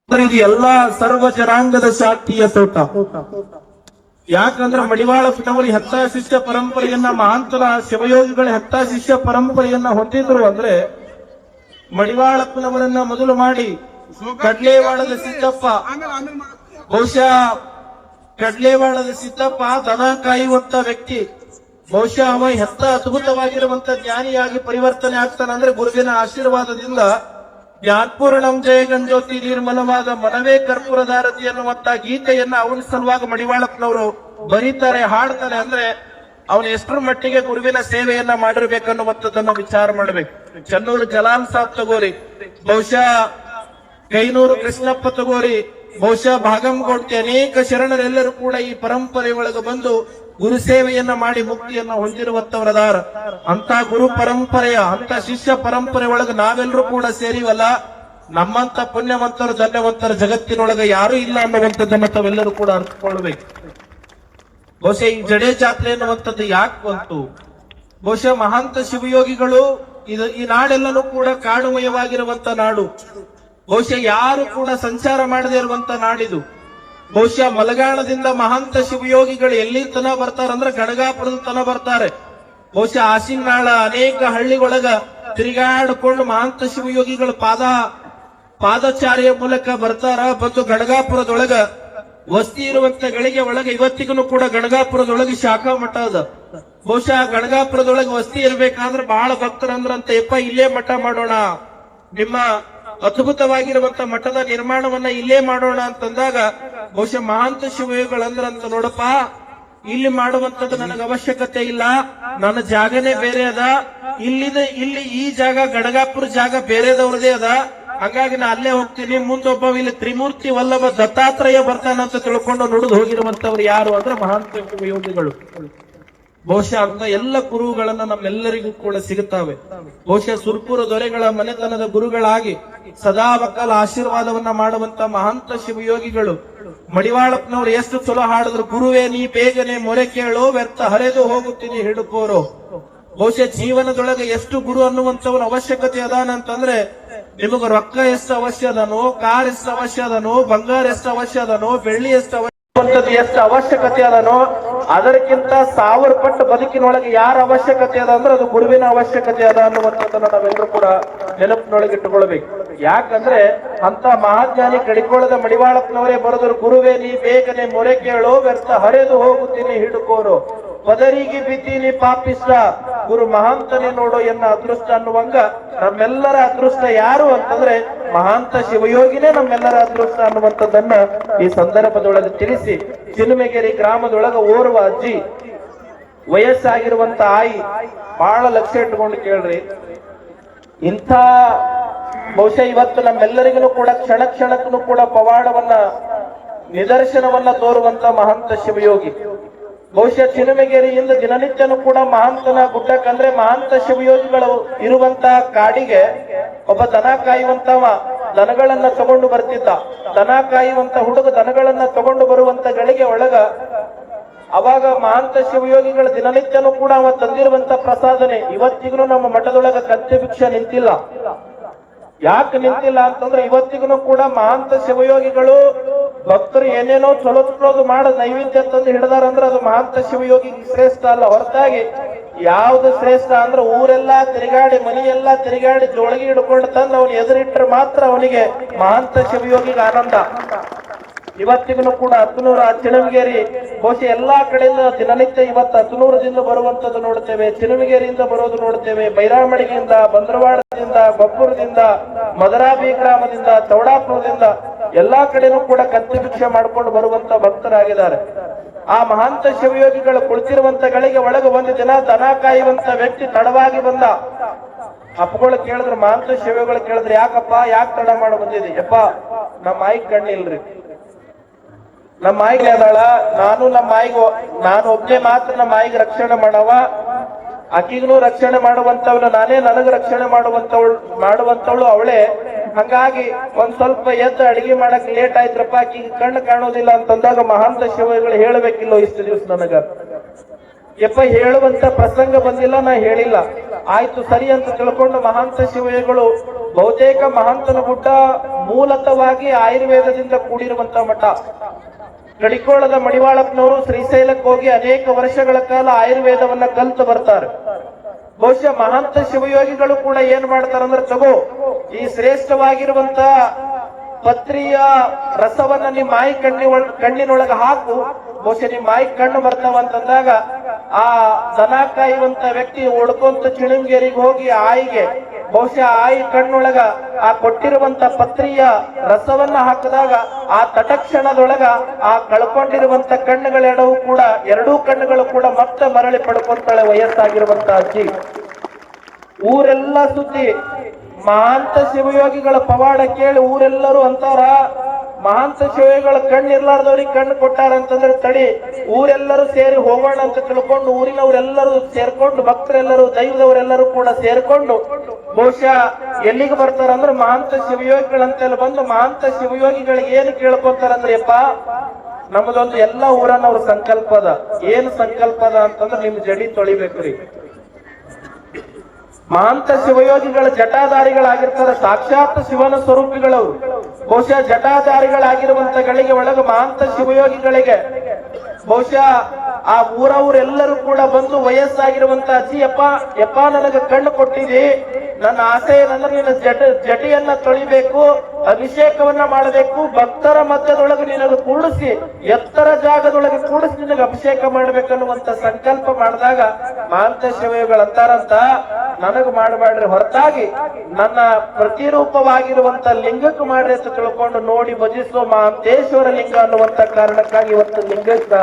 ಇದು ಎಲ್ಲಾ ಸರ್ವ ಜನಾಂಗದ ಶಾಂತಿಯ ತೋಟ. ಯಾಕಂದ್ರೆ ಮಡಿವಾಳಪ್ಪನವರು ಹೆತ್ತ ಶಿಷ್ಯ ಪರಂಪರೆಯನ್ನ, ಮಹಾಂತರ ಶಿವಯೋಗಿಗಳ ಹೆತ್ತ ಶಿಷ್ಯ ಪರಂಪರೆಯನ್ನ ಹೊಂದಿದ್ರು. ಅಂದ್ರೆ ಮಡಿವಾಳಪ್ಪನವರನ್ನ ಮೊದಲು ಮಾಡಿ ಕಡ್ಲೇವಾಡದ ಸಿದ್ದಪ್ಪ, ಬಹುಶಃ ಕಡ್ಲೇವಾಡದ ಸಿದ್ದಪ್ಪ ದನ ಕಾಯುವಂತ ವ್ಯಕ್ತಿ. ಬಹುಶಃ ಅವ ಹೆತ್ತ ಅದ್ಭುತವಾಗಿರುವಂತ ಜ್ಞಾನಿಯಾಗಿ ಪರಿವರ್ತನೆ ಆಗ್ತಾನೆ. ಅಂದ್ರೆ ಗುರುವಿನ ಆಶೀರ್ವಾದದಿಂದ ಜ್ಞಾನಪೂರ್ಣಂ ಜಯ ಗಂಜ್ಯೋತಿ ನಿರ್ಮಲವಾದ ಮನವೇ ಕರ್ಪೂರದಾರತಿ ಅನ್ನುವಂತ ಗೀತೆಯನ್ನ ಅವನ ಸಲುವಾಗಿ ಮಡಿವಾಳಪ್ಪನವರು ಬರೀತಾರೆ, ಹಾಡ್ತಾರೆ. ಅಂದ್ರೆ ಅವನು ಎಷ್ಟರ ಮಟ್ಟಿಗೆ ಗುರುವಿನ ಸೇವೆಯನ್ನ ಮಾಡಿರ್ಬೇಕನ್ನುವಂಥದ್ದನ್ನ ವಿಚಾರ ಮಾಡ್ಬೇಕು. ಚನ್ನೂರು ಜಲಾಲ್ ಸಾಬ್ ತಗೋರಿ, ಬಹುಶಃ ಕೈನೂರು ಕೃಷ್ಣಪ್ಪ ತಗೋರಿ, ಬಹುಶಃ ಭಾಗಂಗೋಡ್ತಿ, ಅನೇಕ ಶರಣರೆಲ್ಲರೂ ಕೂಡ ಈ ಪರಂಪರೆ ಒಳಗೆ ಬಂದು ಗುರು ಸೇವೆಯನ್ನ ಮಾಡಿ ಮುಕ್ತಿಯನ್ನ ಹೊಂದಿರುವಂತವರದಾರ. ಅಂತ ಗುರು ಪರಂಪರೆಯ, ಅಂತ ಶಿಷ್ಯ ಪರಂಪರೆ ಒಳಗೆ ನಾವೆಲ್ಲರೂ ಕೂಡ ಸೇರಿವಲ್ಲ. ನಮ್ಮಂತ ಪುಣ್ಯವಂತರು ಧನ್ಯವಂತರ ಜಗತ್ತಿನೊಳಗೆ ಯಾರು ಇಲ್ಲ ಅನ್ನುವಂಥದ್ದನ್ನ ತಾವೆಲ್ಲರೂ ಕೂಡ ಅರ್ಥಕೊಳ್ಬೇಕು. ಬಹುಶಃ ಈ ಜಡೆ ಜಾತ್ರೆ ಅನ್ನುವಂಥದ್ದು ಯಾಕೆ ಬಂತು? ಬಹುಶಃ ಮಹಾಂತ ಶಿವಯೋಗಿಗಳು ಈ ನಾಡೆಲ್ಲನೂ ಕೂಡ ಕಾಡುಮಯವಾಗಿರುವಂತ ನಾಡು. ಬಹುಶಃ ಯಾರು ಕೂಡ ಸಂಚಾರ ಮಾಡದೇ ಇರುವಂತ ನಾಡಿದು. ಬಹುಶಃ ಮಲಗಾಣದಿಂದ ಮಹಾಂತ ಶಿವಯೋಗಿಗಳು ಎಲ್ಲಿ ತನ ಬರ್ತಾರಂದ್ರೆ ಗಣಗಾಪುರದ ತನ ಬರ್ತಾರೆ. ಬಹುಶಃ ಆಸಿನಾಳ ಅನೇಕ ಹಳ್ಳಿ ಒಳಗ ತಿರುಗಾಡಿಕೊಂಡು ಮಹಾಂತ ಶಿವಯೋಗಿಗಳ ಪಾದಚಾರಿಯ ಮೂಲಕ ಬರ್ತಾರ. ಬಂದು ಗಣಗಾಪುರದೊಳಗ ವಸ್ತಿ ಇರುವಂತ ಗಳಿಗೆ ಒಳಗೆ ಇವತ್ತಿಗೂ ಕೂಡ ಗಣಗಾಪುರದೊಳಗೆ ಶಾಖಾ ಮಠ ಅದ. ಬಹುಶಃ ಗಣಗಾಪುರದೊಳಗೆ ವಸ್ತಿ ಇರ್ಬೇಕಾದ್ರೆ ಬಹಳ ಭಕ್ತರಂದ್ರಂತ, ಯಪ್ಪ ಇಲ್ಲೇ ಮಠ ಮಾಡೋಣ, ನಿಮ್ಮ ಅದ್ಭುತವಾಗಿರುವಂತ ಮಠದ ನಿರ್ಮಾಣವನ್ನ ಇಲ್ಲೇ ಮಾಡೋಣ ಅಂತಂದಾಗ ಬಹುಶಃ ಮಹಾಂತ ಶಿವಯೋಗಿಗಳಂದ್ರಂತ, ನೋಡಪ್ಪ ಇಲ್ಲಿ ಮಾಡುವಂತದ್ದು ನನಗೆ ಅವಶ್ಯಕತೆ ಇಲ್ಲ, ನನ್ನ ಜಾಗನೇ ಬೇರೆ ಅದ, ಇಲ್ಲಿ ಈ ಜಾಗ ಗಣಗಾಪುರ ಜಾಗ ಬೇರೆದವ್ರದೇ ಅದ, ಹಾಗಾಗಿ ನಾ ಅಲ್ಲೇ ಹೋಗ್ತೀನಿ. ಮುಂದೊಬ್ಬ ಇಲ್ಲಿ ತ್ರಿಮೂರ್ತಿ ವಲ್ಲಭ ದತ್ತಾತ್ರೇಯ ಬರ್ತಾನಂತ ತಿಳ್ಕೊಂಡು ನುಡಿದು ಹೋಗಿರುವಂತವ್ರು ಯಾರು ಅಂದ್ರೆ ಮಹಾಂತ ಶಿವಯೋಗಿಗಳು. ಬಹುಶಃ ಅಂತ ಎಲ್ಲ ಗುರುಗಳನ್ನ ನಮ್ಮೆಲ್ಲರಿಗೂ ಕೂಡ ಸಿಗುತ್ತವೆ. ಬಹುಶಃ ಸುರ್ಪುರ ದೊರೆಗಳ ಮನೆತನದ ಗುರುಗಳಾಗಿ ಸದಾ ಬಕ್ಕಲ ಆಶೀರ್ವಾದವನ್ನ ಮಾಡುವಂತ ಮಹಾಂತ ಶಿವಯೋಗಿಗಳು. ಮಡಿವಾಳಪ್ಪನವ್ರು ಎಷ್ಟು ಚಲೋ ಹಾಡಿದ್ರು, ಗುರುವೇ ನೀ ಬೇಗನೆ ಮೊರೆ ಕೇಳೋ, ವ್ಯರ್ಥ ಹರಿದು ಹೋಗುತ್ತೀನಿ ಹಿಡುಕೋರೋ. ಬಹುಶಃ ಜೀವನದೊಳಗೆ ಎಷ್ಟು ಗುರು ಅನ್ನುವಂಥವನ ಅವಶ್ಯಕತೆ ಅದಾನಂತಂದ್ರೆ, ನಿಮಗ ರೊಕ್ಕ ಎಷ್ಟು ಅವಶ್ಯ ಅದನೋ, ಕಾರ್ ಎಷ್ಟು ಅವಶ್ಯ ಅದನೋ, ಬಂಗಾರ ಎಷ್ಟು ಅವಶ್ಯ ಅದನೋ, ಬೆಳ್ಳಿ ಎಷ್ಟು ಎಷ್ಟು ಅವಶ್ಯಕತೆ ಅದನೋ, ಅದಕ್ಕಿಂತ 1000 ಪಟ್ಟು ಬದುಕಿನೊಳಗೆ ಯಾರ ಅವಶ್ಯಕತೆ ಅದ ಅಂದ್ರೆ ಅದು ಗುರುವಿನ ಅವಶ್ಯಕತೆ ಅದ ಅನ್ನುವಂಥದ್ದನ್ನ ನಾವೆಲ್ಲರೂ ಕೂಡ ನೆನಪಿನೊಳಗೆ ಇಟ್ಟುಕೊಳ್ಬೇಕು. ಯಾಕಂದ್ರೆ ಅಂತ ಮಹಾಜ್ಞಾನಿ ಕಡಿಕೋಳದ ಮಡಿವಾಳಪ್ಪನವರೇ ಬರೆದರು, ಗುರುವೇ ನೀ ಬೇಗನೆ ಮೊರೆ ಕೇಳೋ, ವ್ಯರ್ಥ ಹರಿದು ಹೋಗುತ್ತೀನಿ ಹಿಡುಕೋರು, ಪದರಿಗೆ ಬಿದ್ದೀನಿ ಪಾಪಿಷ್ಟ, ಗುರು ಮಹಾಂತನೇ ನೋಡೋ ಎನ್ನ ಅದೃಷ್ಟ ಅನ್ನುವಂಗ ನಮ್ಮೆಲ್ಲರ ಅದೃಷ್ಟ ಯಾರು ಅಂತಂದ್ರೆ ಮಹಾಂತ ಶಿವಯೋಗಿನೇ ನಮ್ಮೆಲ್ಲರ ಅದೃಷ್ಟ ಅನ್ನುವಂಥದ್ದನ್ನ ಈ ಸಂದರ್ಭದೊಳಗೆ ತಿಳಿಸಿ, ಚಿಲುಮೆಗೆರೆ ಗ್ರಾಮದೊಳಗ ಓರ್ವ ಅಜ್ಜಿ, ವಯಸ್ಸಾಗಿರುವಂತ ಆಯಿ, ಬಹಳ ಲಕ್ಷ್ಯ ಇಟ್ಕೊಂಡು ಕೇಳ್ರಿ. ಇಂಥ ಬಹುಶಃ ಇವತ್ತು ನಮ್ಮೆಲ್ಲರಿಗೂ ಕೂಡ ಕ್ಷಣ ಕ್ಷಣಕ್ಕೂ ಕೂಡ ಪವಾಡವನ್ನ ನಿದರ್ಶನವನ್ನ ತೋರುವಂತ ಮಹಾಂತ ಶಿವಯೋಗಿ. ಬಹುಶಃ ಚಿಲುಮೆಗೆರೆಯಿಂದ ದಿನನಿತ್ಯನೂ ಕೂಡ ಮಹಾಂತನ ಗುಡ್ಡಕ್ಕಂದ್ರೆ ಮಹಾಂತ ಶಿವಯೋಗಿಗಳು ಇರುವಂತ ಕಾಡಿಗೆ ಒಬ್ಬ ದನ ಕಾಯುವಂತವ ದನಗಳನ್ನ ತಗೊಂಡು ಬರ್ತಿದ್ದ. ದನ ಕಾಯುವಂತ ಹುಡುಗ ದನಗಳನ್ನ ತಗೊಂಡು ಬರುವಂತ ಗಳಿಗೆ ಒಳಗ ಅವಾಗ ಮಹಾಂತ ಶಿವಯೋಗಿಗಳ ದಿನನಿತ್ಯನೂ ಕೂಡ ಅವ ತಂದಿರುವಂತ ಪ್ರಸಾದನೆ ಇವತ್ತಿಗೂ ನಮ್ಮ ಮಠದೊಳಗ ಕತ್ತೆ ಭಿಕ್ಷೆ ನಿಂತಿಲ್ಲ. ಯಾಕೆ ನಿಂತಿಲ್ಲ ಅಂತಂದ್ರೆ ಇವತ್ತಿಗೂ ಕೂಡ ಮಹಾಂತ ಶಿವಯೋಗಿಗಳು ಭಕ್ತರು ಏನೇನೋ ಚಲೋ ಚಲೋದು ಮಾಡ ನೈವೇದ್ಯ ತಂದು ಹಿಡಿದಾರಂದ್ರೆ ಅದು ಮಹಾಂತ ಶಿವಯೋಗಿ ಶ್ರೇಷ್ಠ ಅಲ್ಲ. ಹೊರತಾಗಿ ಯಾವ್ದು ಶ್ರೇಷ್ಠ ಅಂದ್ರೆ ಊರೆಲ್ಲಾ ತಿರುಗಾಡಿ ಮನೆಯೆಲ್ಲಾ ತಿರುಗಾಡಿ ಜೋಳಗಿ ಹಿಡ್ಕೊಂಡು ತಂದು ಅವನು ಎದುರಿಟ್ರೆ ಮಾತ್ರ ಅವನಿಗೆ ಮಹಾಂತ ಶಿವಯೋಗಿಗೆ ಆನಂದ. ಇವತ್ತಿಗೂ ಕೂಡ ಹತ್ತನೂರು ಚಿಲುಮೆಗೆರೆ ಬಹುಶಃ ಎಲ್ಲಾ ಕಡೆಯಿಂದ ದಿನನಿತ್ಯ ಇವತ್ತು ಹತ್ತನೂರದಿಂದ ಬರುವಂತದ್ದು ನೋಡ್ತೇವೆ, ಚಿಲುಮೆಗೆರೆಯಿಂದ ಬರೋದು ನೋಡ್ತೇವೆ, ಬೈರಾಮಡಿಗೆಯಿಂದ, ಬಂದ್ರವಾಡದಿಂದ, ಬಬ್ಬುರದಿಂದ, ಮದರಾಬಿ ಗ್ರಾಮದಿಂದ, ಚೌಡಾಪುರದಿಂದ ಎಲ್ಲಾ ಕಡೆನೂ ಕೂಡ ಕತ್ತಿ ಭಿಕ್ಷೆ ಮಾಡ್ಕೊಂಡು ಬರುವಂತ ಭಕ್ತರಾಗಿದ್ದಾರೆ. ಆ ಮಹಾಂತ ಶಿವಯೋಗಿಗಳು ಕುಳಿತಿರುವಂತ ಗಳಿಗೆ ಒಳಗೆ ಒಂದು ದಿನ ದನ ಕಾಯುವಂತ ವ್ಯಕ್ತಿ ತಡವಾಗಿ ಬಂದ. ಅಪ್ಪಗಳು ಕೇಳಿದ್ರು, ಮಹಾಂತ ಶಿವಯೋಗಿಗಳು ಕೇಳಿದ್ರು, ಯಾಕಪ್ಪ ಯಾಕೆ ತಡ ಮಾಡಿ ಬಂದಿದೆ? ಯಪ್ಪ ನಮ್ಮ ಆಯ್ಕೆ ಕಣ್ಣಿಲ್ರಿ, ನಮ್ಮ ಆಯ್ಕೆ ಅದಾಳ, ನಾನು ಒಬ್ಬನೇ ಮಾತ್ರ ನಮ್ಮ ಆಯ್ಗೆ ರಕ್ಷಣೆ ಮಾಡವ, ಆಕಿಗೂ ರಕ್ಷಣೆ ಮಾಡುವಂತವಳು ನಾನೇ, ನನಗ ರಕ್ಷಣೆ ಮಾಡುವಂತವಳು ಅವಳೇ. ಹಂಗಾಗಿ ಒಂದ್ ಸ್ವಲ್ಪ ಎದ್ದು ಅಡಿಗೆ ಮಾಡಕ್ ಲೇಟ್ ಆಯ್ತ್ರಪ್ಪ, ಆಕಿಗೆ ಕಣ್ಣು ಕಾಣೋದಿಲ್ಲ ಅಂತಂದಾಗ ಮಹಾಂತ ಶಿವಗಳು ಹೇಳಬೇಕಿಲ್ಲೋ ಇಷ್ಟು ದಿವಸ ನನಗ? ಯಪ್ಪ ಹೇಳುವಂತ ಪ್ರಸಂಗ ಬಂದಿಲ್ಲ, ನಾ ಹೇಳಿಲ್ಲ. ಆಯ್ತು ಸರಿ ಅಂತ ತಿಳ್ಕೊಂಡು ಮಹಾಂತ ಶಿವಯೋಗಿಗಳು ಬಹುತೇಕ ಮಹಾಂತನ ಗುಡ್ಡ ಮೂಲತವಾಗಿ ಆಯುರ್ವೇದದಿಂದ ಕೂಡಿರುವಂತ ಮಠ. ಕಡಿಕೋಳದ ಮಡಿವಾಳಪ್ಪನವರು ಶ್ರೀಶೈಲಕ್ಕೆ ಹೋಗಿ ಅನೇಕ ವರ್ಷಗಳ ಕಾಲ ಆಯುರ್ವೇದವನ್ನ ಕಲ್ತು ಬರ್ತಾರೆ. ಬಹುಶಃ ಮಹಾಂತ ಶಿವಯೋಗಿಗಳು ಕೂಡ ಏನ್ ಮಾಡ್ತಾರಂದ್ರೆ, ತಗೋ ಈ ಶ್ರೇಷ್ಠವಾಗಿರುವಂತ ಪತ್ರಿಯ ರಸವನ್ನ ನಿಮ್ಮ ಮಾಯಿ ಕಣ್ಣಿನೊಳಗ ಹಾಕು, ಬಹುಶಃ ನಿಮ್ಮ ಮಾಯಿ ಕಣ್ಣು ಬರ್ತಾವಂತಂದಾಗ ಆ ದನ ಕಾಯುವಂತ ವ್ಯಕ್ತಿ ಓಡ್ಕೊಂತ ಚಿಣಂಗೇರಿಗೆ ಹೋಗಿ ಆಯಿಗೆ ಬಹುಶಃ ಆಯಿ ಕಣ್ಣೊಳಗ ಆ ಕೊಟ್ಟಿರುವಂತ ಪತ್ರಿಯ ರಸವನ್ನ ಹಾಕಿದಾಗ ಆ ತಟಕ್ಷಣದೊಳಗ ಆ ಕಳ್ಕೊಂಡಿರುವಂತ ಕಣ್ಣುಗಳೆರಡೂ ಕೂಡ ಎರಡೂ ಕಣ್ಣುಗಳು ಕೂಡ ಮತ್ತೆ ಮರಳಿ ಪಡ್ಕೊಂತಾಳೆ ವಯಸ್ಸಾಗಿರುವಂತ ಅಜ್ಜಿ. ಊರೆಲ್ಲ ಸುದ್ದಿ ಮಹಾಂತ ಶಿವಯೋಗಿಗಳ ಪವಾಡ ಕೇಳಿ ಊರೆಲ್ಲರೂ ಅಂತಾರ, ಮಹಾಂತ ಶಿವಯೋಗಿಗಳ ಕಣ್ಣು ಇರ್ಲಾರ್ದವ್ರಿಗೆ ಕಣ್ಣು ಕೊಟ್ಟಾರಂತಂದ್ರೆ ತಡಿ ಊರೆಲ್ಲರೂ ಸೇರಿ ಹೋಗೋಣ ಅಂತ ತಿಳ್ಕೊಂಡು ಊರಿನವರೆಲ್ಲರೂ ಸೇರ್ಕೊಂಡು ಭಕ್ತರೆಲ್ಲರೂ ದೈವದವರೆಲ್ಲರೂ ಕೂಡ ಸೇರ್ಕೊಂಡು ಬಹುಶಃ ಎಲ್ಲಿಗೆ ಬರ್ತಾರಂದ್ರೆ ಮಹಾಂತ ಶಿವಯೋಗಿಗಳಂತೆಲ್ಲ ಬಂದು ಮಹಾಂತ ಶಿವಯೋಗಿಗಳಿಗೆ ಏನು ಕೇಳ್ಕೊಂತಾರಂದ್ರೆ, ಯಪ್ಪ ನಮ್ಮದೊಂದು ಎಲ್ಲ ಊರನ್ನವ್ರ ಸಂಕಲ್ಪ ಅದ. ಏನು ಸಂಕಲ್ಪ ಅದ ಅಂತಂದ್ರೆ ನಿಮ್ ಜಡಿ ತೊಳಿಬೇಕ್ರಿ. ಮಹಾಂತ ಶಿವಯೋಗಿಗಳ ಜಟಾಧಾರಿಗಳಾಗಿರ್ತಾರೆ, ಸಾಕ್ಷಾತ್ ಶಿವನ ಸ್ವರೂಪಿಗಳವರು. ಬಹುಶಃ ಜಟಾಧಾರಿಗಳಾಗಿರುವಂತ ಗಳಿಗೆ ಒಳಗೆ ಮಹಾಂತ ಶಿವಯೋಗಿಗಳಿಗೆ ಬಹುಶಃ ಆ ಊರವರೆಲ್ಲರೂ ಕೂಡ ಬಂದು ವಯಸ್ಸಾಗಿರುವಂತ ಅಜ್ಜಿ, ಯಪ್ಪ ನನಗೆ ಕಣ್ಣು ಕೊಟ್ಟಿದಿ, ನನ್ನ ಆಸೆ ಏನಂದ್ರೆ ನಿನ್ನ ಜಟಿಯನ್ನ ತೊಳಿಬೇಕು, ಅಭಿಷೇಕವನ್ನ ಮಾಡಬೇಕು, ಭಕ್ತರ ಮಧ್ಯದೊಳಗೆ ನಿನಗೆ ಕೂಡಿಸಿ ಎತ್ತರ ಜಾಗದೊಳಗೆ ಕೂಡಿಸಿ ನಿನಗೆ ಅಭಿಷೇಕ ಮಾಡ್ಬೇಕನ್ನುವಂತ ಸಂಕಲ್ಪ ಮಾಡಿದಾಗ ಮಹಾಂತ ಶಿವಯೋಗಿಗಳಂತಾರಂತ, ನನಗ್ ಮಾಡಬೇಡ್ರಿ, ಹೊರತಾಗಿ ನನ್ನ ಪ್ರತಿರೂಪವಾಗಿರುವಂತ ಲಿಂಗಕ್ಕೆ ಮಾಡ್ರಿ ಅಂತ ತಿಳ್ಕೊಂಡು ನೋಡಿ ಭಜಿಸುವ ಮಹಾಂತೇಶ್ವರ ಲಿಂಗ ಅನ್ನುವಂತ ಕಾರಣಕ್ಕಾಗಿ ಇವತ್ತು ಲಿಂಗಕ್ಕ